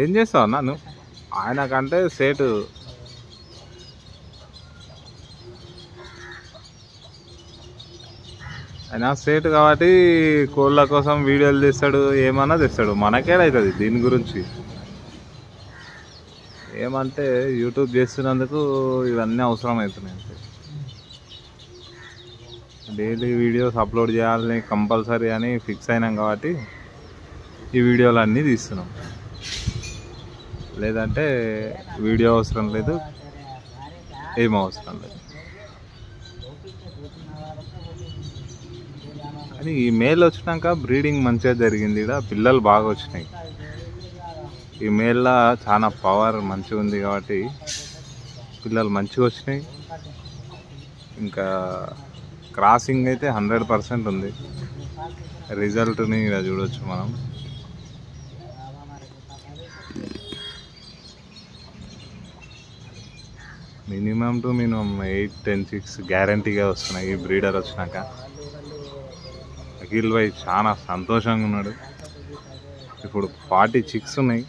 ఏం చేస్తావు నన్ను ఆయనకంటే సేటు ఆయన సేటు కాబట్టి కోళ్ళ కోసం వీడియోలు తీస్తాడు, ఏమన్నా తెస్తాడు. మనకేడవుతుంది దీని గురించి. ఏమంటే యూట్యూబ్ చేస్తున్నందుకు ఇవన్నీ అవసరం అవుతున్నాయి. అంతే డైలీ వీడియోస్ అప్లోడ్ చేయాలని కంపల్సరీ అని ఫిక్స్ అయినాం కాబట్టి ఈ వీడియోలు అన్నీ తీస్తున్నాం. లేదంటే వీడియో అవసరం లేదు, ఏం అవసరం లేదు. కానీ ఈ మేల్ వచ్చినాక బ్రీడింగ్ మంచిగా జరిగింది. ఇక్కడ పిల్లలు బాగా వచ్చినాయి. ఈ మేల్లో చాలా పవర్ మంచిగా ఉంది కాబట్టి పిల్లలు మంచిగా వచ్చినాయి. ఇంకా క్రాసింగ్ అయితే 100% ఉంది. రిజల్ట్ని ఇలా చూడవచ్చు మనం. మినిమం టు మినిమం 8-10 chicks గ్యారంటీగా వస్తున్నాయి ఈ బ్రీడర్ వచ్చినాక. అఖిల్ భాయ్ చాలా సంతోషంగా ఉన్నాడు. ఇప్పుడు 40 chicks ఉన్నాయి.